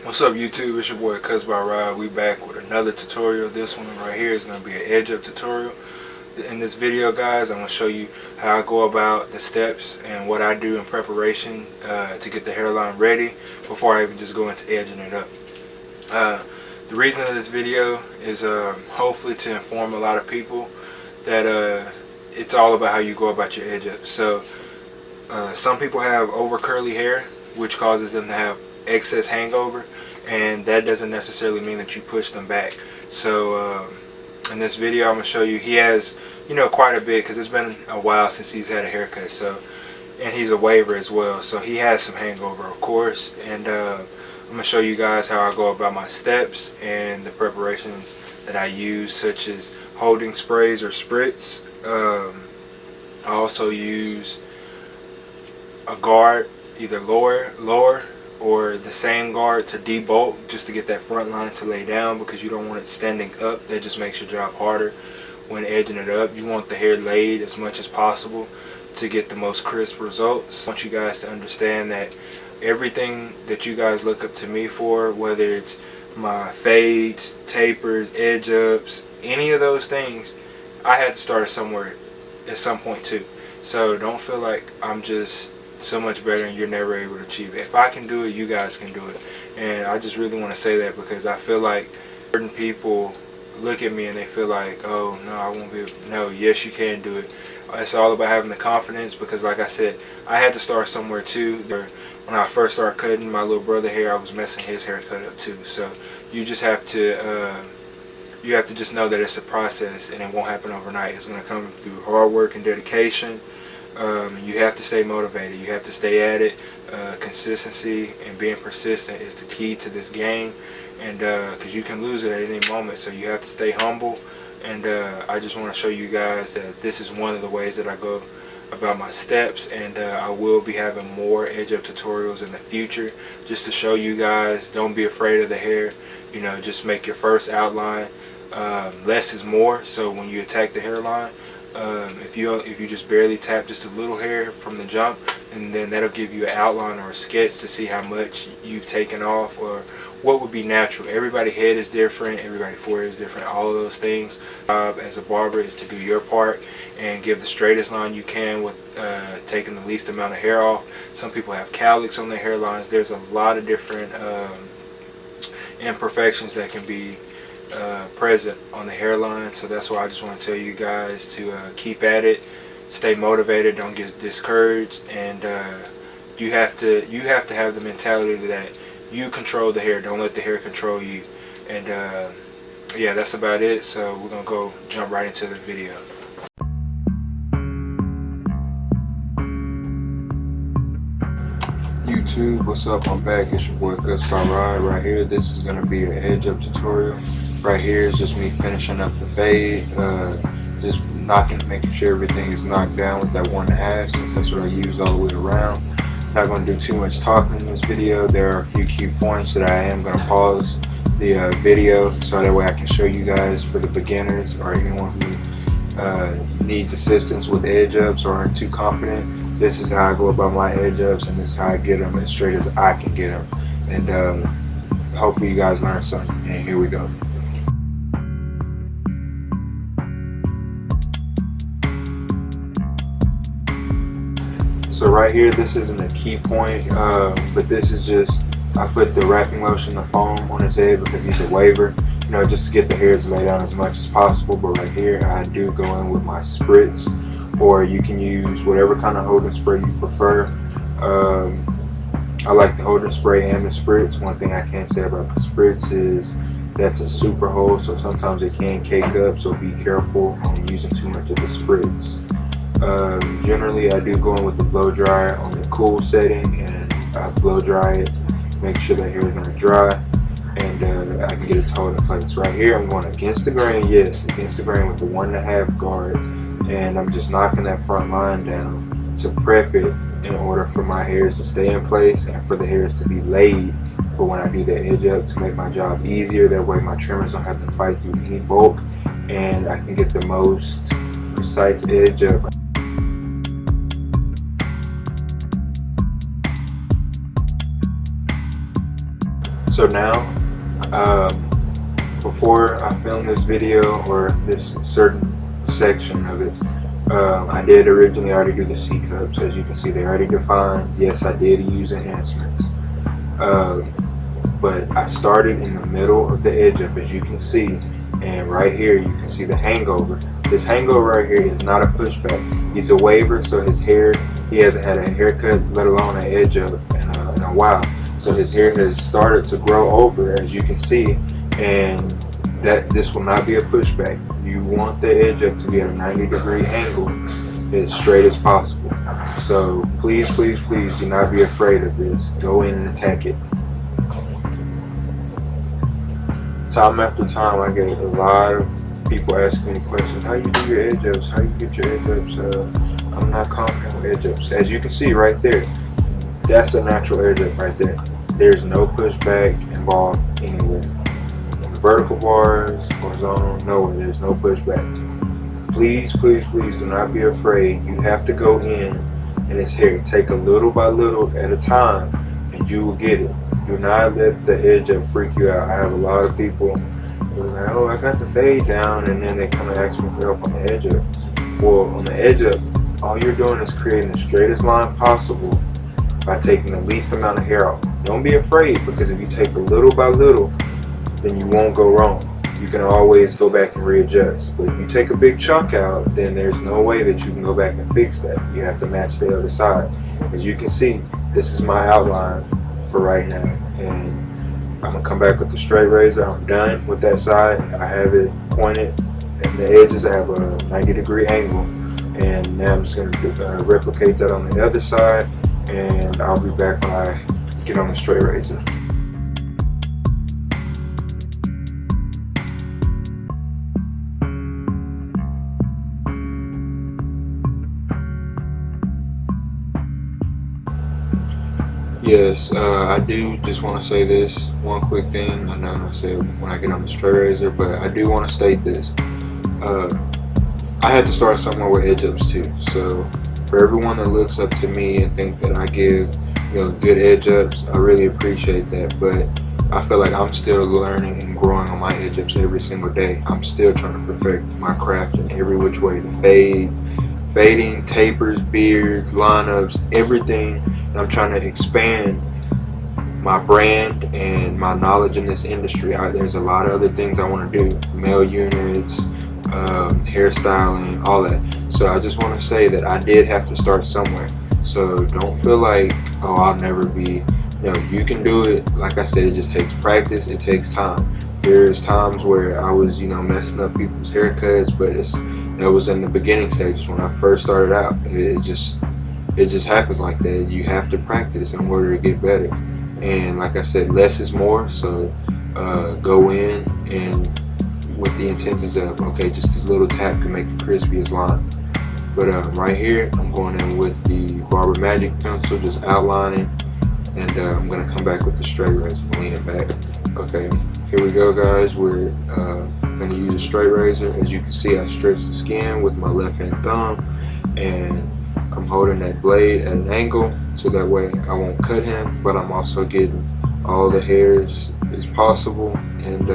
What's up YouTube, it's your boy Barber. We back with another tutorial. This one right here is going to be an edge up tutorial. In this video guys, I'm going to show you how I go about the steps and what I do in preparation to get the hairline ready before I even just go into edging it up. The reason of this video is hopefully to inform a lot of people that it's all about how you go about your edge up. So some people have over curly hair, which causes them to have excess hangover, and that doesn't necessarily mean that you push them back. So in this video I'm going to show you, he has quite a bit, because it's been a while since he's had a haircut, so, and he's a waver as well, so he has some hangover of course. And I'm going to show you guys how I go about my steps and the preparations that I use, such as holding sprays or spritz. I also use a guard, either lower or the same guard to debulk, just to get that front line to lay down, because you don't want it standing up. That just makes your job harder when edging it up. You want the hair laid as much as possible to get the most crisp results. I want you guys to understand that everything that you guys look up to me for, whether it's my fades, tapers, edge ups, any of those things, I had to start somewhere at some point too. So don't feel like I'm just so much better and you're never able to achieve it. If I can do it, you guys can do it. And I just really want to say that, because I feel like certain people look at me and they feel like, oh no, I won't be able. No, yes you can do it. It's all about having the confidence, because like I said, I had to start somewhere too. When I first started cutting my little brother hair, I was messing his haircut up too. So you just have to just know that it's a process and it won't happen overnight. It's going to come through hard work and dedication. You have to stay motivated. You have to stay at it. Consistency and being persistent is the key to this game, and because you can lose it at any moment, so you have to stay humble. And I just want to show you guys that this is one of the ways that I go about my steps, and I will be having more edge up tutorials in the future, just to show you guys, don't be afraid of the hair. Just make your first outline. Less is more, so when you attack the hairline, if you just barely tap just a little hair from the jump, and then that'll give you an outline or a sketch to see how much you've taken off or what would be natural. Everybody's head is different, everybody's forehead is different, all of those things. As a barber is to do your part and give the straightest line you can with taking the least amount of hair off. Some people have cowlicks on their hairlines. There's a lot of different imperfections that can be present on the hairline, so that's why I just want to tell you guys to keep at it, stay motivated, don't get discouraged, and you have to have the mentality that you control the hair, don't let the hair control you. And yeah, that's about it. So we're gonna jump right into the video. YouTube, what's up? I'm back. It's your boy Barber right here. This is gonna be an edge up tutorial. Right here is just me finishing up the fade, just making sure everything is knocked down with that 1.5, since that's what I use all the way around. Not going to do too much talking in this video. There are a few key points that I am going to pause the video, so that way I can show you guys, for the beginners or anyone who needs assistance with edge ups or aren't too confident. This is how I go about my edge ups, and this is how I get them as straight as I can get them. And hopefully you guys learn something. And here we go. So right here, this isn't a key point, but this is just, I put the wrapping lotion, the foam on his head, because he's a waver, just to get the hairs laid down as much as possible. But right here, I do go in with my spritz, or you can use whatever kind of holding spray you prefer. I like the holding spray and the spritz. One thing I can say about the spritz is that's a super hold, so sometimes it can cake up, so be careful on using too much of the spritz. Generally I do go in with the blow dryer on the cool setting, and I blow dry it, make sure the hair is not dry, and I can get it to hold in place. Right here I'm going against the grain, yes, against the grain with the 1.5 guard, and I'm just knocking that front line down to prep it in order for my hairs to stay in place and for the hairs to be laid for when I do the edge up, to make my job easier. That way my trimmers don't have to fight through any bulk, and I can get the most precise edge up. So now, before I filmed this video or this certain section of it, I did originally already do the C cups. As you can see, they already defined. Yes, I did use enhancements. But I started in the middle of the edge up, as you can see, and right here you can see the hangover. This hangover right here is not a pushback. He's a waiver, so his hair, he hasn't had a haircut, let alone an edge up in a while. So his hair has started to grow over, as you can see, and that this will not be a pushback. You want the edge up to be at a 90-degree angle as straight as possible. So please, please, please do not be afraid of this. Go in and attack it. Time after time, I get a lot of people asking me questions. How you do your edge ups? How you get your edge ups? I'm not confident with edge ups. As you can see right there, that's a natural edge up right there. There's no pushback involved anywhere. Vertical bars, horizontal, nowhere. There's no pushback. Please, please, please do not be afraid. You have to go in and it's here. Take a little by little at a time and you will get it. Do not let the edge up freak you out. I have a lot of people who are like, oh, I got the fade down, and then they come and ask me for help on the edge up. Well, on the edge up, all you're doing is creating the straightest line possible by taking the least amount of hair off. Don't be afraid, because if you take a little by little, then you won't go wrong. You can always go back and readjust. But if you take a big chunk out, then there's no way that you can go back and fix that. You have to match the other side. As you can see, this is my outline for right now, and I'm gonna come back with the straight razor. I'm done with that side. I have it pointed, and the edges I have a 90-degree angle, and now I'm just gonna replicate that on the other side, and I'll be back when I get on the straight razor. Yes, I do just want to say this one quick thing. I know I said when I get on the straight razor, but I do want to state this. I had to start somewhere with edge ups too. So for everyone that looks up to me and think that I give, good edge ups, I really appreciate that. But I feel like I'm still learning and growing on my edge ups every single day. I'm still trying to perfect my craft in every which way. The fading, tapers, beards, lineups, everything. I'm trying to expand my brand and my knowledge in this industry. There's a lot of other things I want to do, male units, hairstyling, all that. So I just want to say that I did have to start somewhere. So don't feel like, oh, I'll never be, you can do it. Like I said, it just takes practice, it takes time. There's times where I was, messing up people's haircuts, but that was in the beginning stages when I first started out. It just happens like that. You have to practice in order to get better. And like I said, less is more. So go in and with the intentions of, okay, just this little tap can make the crispiest line. But right here, I'm going in with the Barber Magic pencil, just outlining. And I'm going to come back with the straight razor, leaning back. Okay, here we go, guys. We're going to use a straight razor. As you can see, I stretch the skin with my left hand thumb. And I'm holding that blade at an angle so that way I won't cut him, but I'm also getting all the hairs as possible. And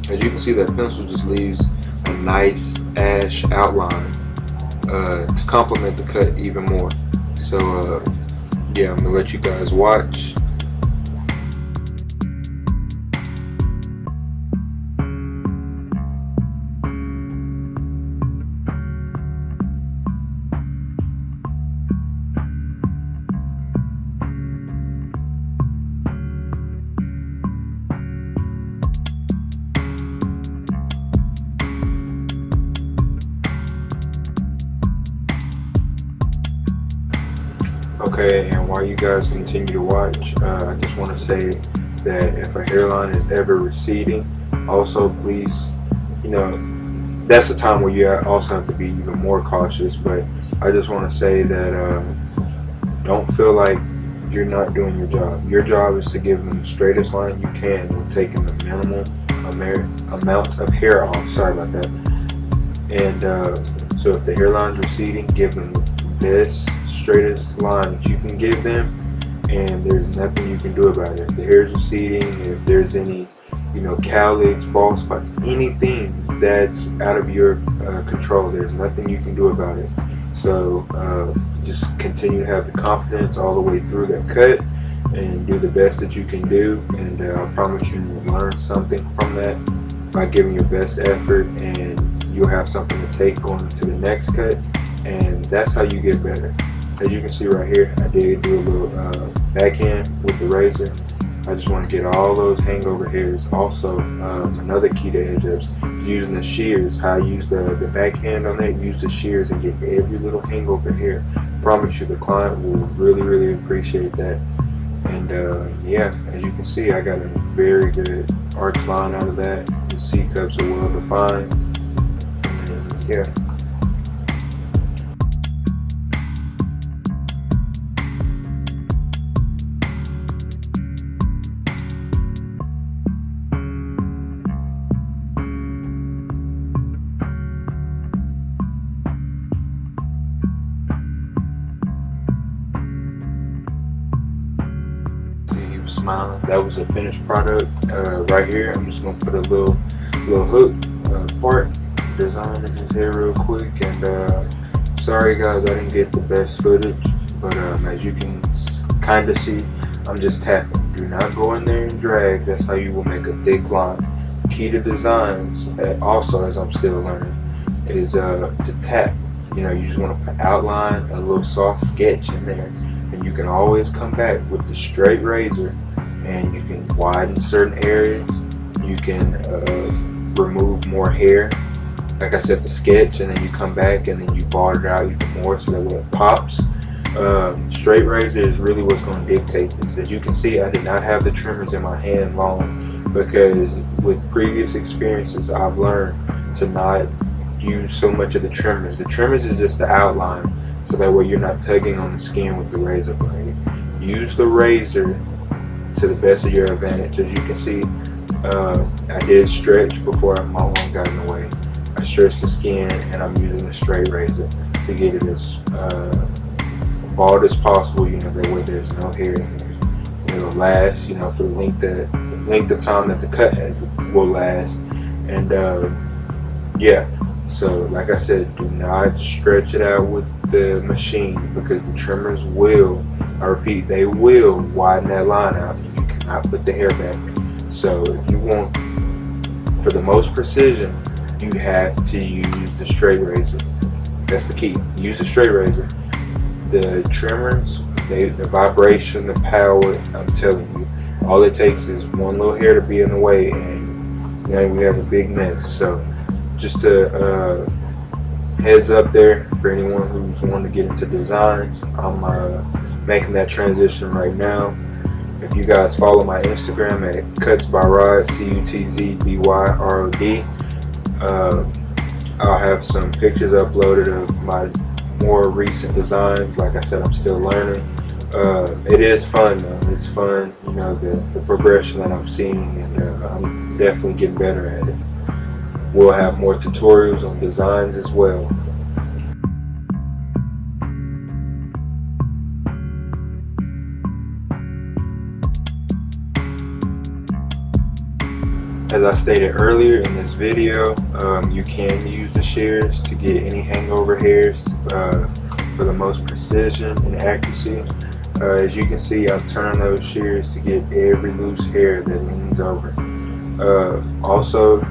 as you can see, that pencil just leaves a nice ash outline to complement the cut even more. So yeah, I'm gonna let you guys watch. Okay, and while you guys continue to watch, I just want to say that if a hairline is ever receding, also please, that's the time where you also have to be even more cautious. But I just want to say that don't feel like you're not doing your job. Your job is to give them the straightest line you can with taking the minimal amount of hair off. Sorry about that. And so if the hairline's receding, give them the best straightest line that you can give them, and there's nothing you can do about it. If the hairs are receding, if there's any, cowlicks, bald spots, anything that's out of your control, there's nothing you can do about it. So just continue to have the confidence all the way through that cut and do the best that you can do, and I promise you will learn something from that by giving your best effort, and you'll have something to take on to the next cut, and that's how you get better. As you can see right here, I did do a little backhand with the razor. I just want to get all those hangover hairs. Also, another key to edge ups is using the shears. How I use the backhand on that, use the shears and get every little hangover hair. I promise you the client will really appreciate that. And yeah, as you can see, I got a very good arch line out of that. The C cups are well defined. And yeah. Smiling. That was a finished product. Right here, I'm just gonna put a little hook part design in his hair real quick. And sorry guys, I didn't get the best footage, but as you can kind of see, I'm just tapping. Do not go in there and drag. That's how you will make a thick line. Key to designs, also as I'm still learning, is to tap. You just want to outline a little soft sketch in there. And you can always come back with the straight razor and you can widen certain areas. You can remove more hair, like I said, the sketch, and then you come back and then you bald it out even more so that when it pops. Straight razor is really what's going to dictate this. As you can see, I did not have the trimmers in my hand long because with previous experiences I've learned to not use so much of the trimmers. The trimmers is just the outline, so that way you're not tugging on the skin with the razor blade. Use the razor to the best of your advantage. As you can see, I did stretch before my arm got in the way. I stretched the skin and I'm using a straight razor to get it as bald as possible, that way there's no hair in there. It'll last, for the length of time that the cut will last. And yeah, so like I said, do not stretch it out with the machine because the trimmers will, I repeat, they will widen that line out and you cannot put the hair back. So if you want, for the most precision, you have to use the straight razor. That's the key. Use the straight razor. The trimmers, the vibration, the power, I'm telling you, all it takes is one little hair to be in the way and now we have a big mess. So just a heads up there for anyone who's wanting to get into designs. I'm making that transition right now. If you guys follow my Instagram at cutzbyrod, CUTZBYROD, I'll have some pictures uploaded of my more recent designs. Like I said, I'm still learning. It is fun though. It's fun, the progression that I'm seeing, and I'm definitely getting better at it. We'll have more tutorials on designs as well. As I stated earlier in this video, you can use the shears to get any hangover hairs for the most precision and accuracy. As you can see, I'm turning those shears to get every loose hair that leans over. Also,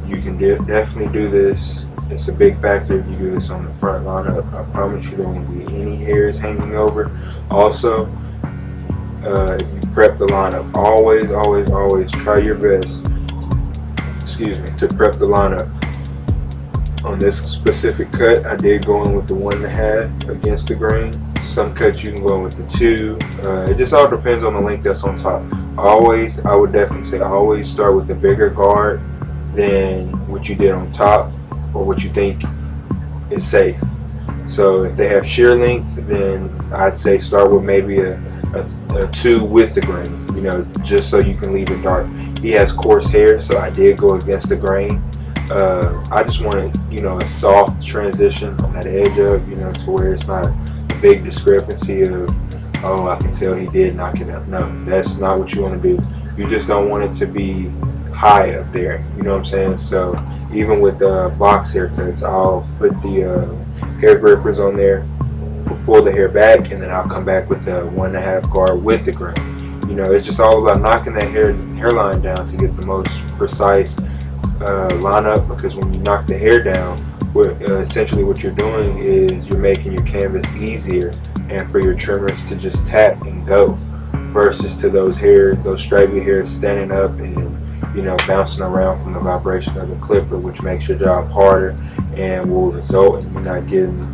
you can definitely do this. It's a big factor if you do this on the front lineup. I promise you there won't be any hairs hanging over. Also, if you prep the lineup, always try your best, to prep the lineup. On this specific cut, I did go in with the 1.5 against the grain. Some cuts you can go in with the 2. It just all depends on the length that's on top. I would definitely say always start with the bigger guard than what you did on top or what you think is safe. So if they have shear length, then I'd say start with maybe a 2 with the grain, just so you can leave it dark. He has coarse hair, so I did go against the grain. I just wanted, a soft transition on that edge up, to where it's not a big discrepancy of oh, I can tell he did knock it out. No, that's not what you want to do. You just don't want it to be high up there. You know what I'm saying? So even with box haircuts, I'll put the hair grippers on there, pull the hair back, and then I'll come back with the 1.5 guard with the grain. You know, it's just all about knocking that hairline down to get the most precise lineup, because when you knock the hair down, essentially what you're doing is you're making your canvas easier and for your trimmers to just tap and go, versus to those straggly hairs standing up and, you know, bouncing around from the vibration of the clipper, which makes your job harder and will result in you not getting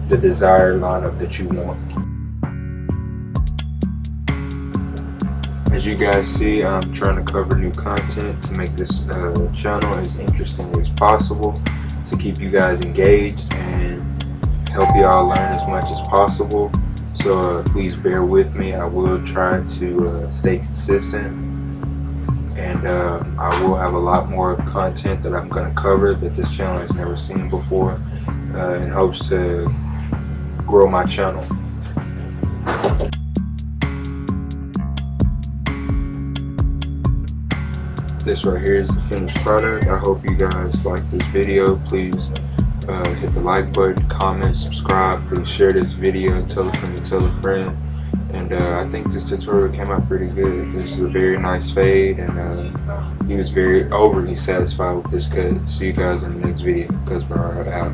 the desired lineup that you want. As you guys see, I'm trying to cover new content to make this channel as interesting as possible, to keep you guys engaged and help y'all learn as much as possible. So please bear with me. I will try to stay consistent, and I will have a lot more content that I'm going to cover that this channel has never seen before, in hopes to grow my channel. This right here is the finished product. I hope you guys like this video. Please hit the like button, comment, subscribe. Please share this video, tell a friend to tell a friend. And I think this tutorial came out pretty good. This is a very nice fade, and he was very overly satisfied with this cut. See you guys in the next video. Cuz Barber out.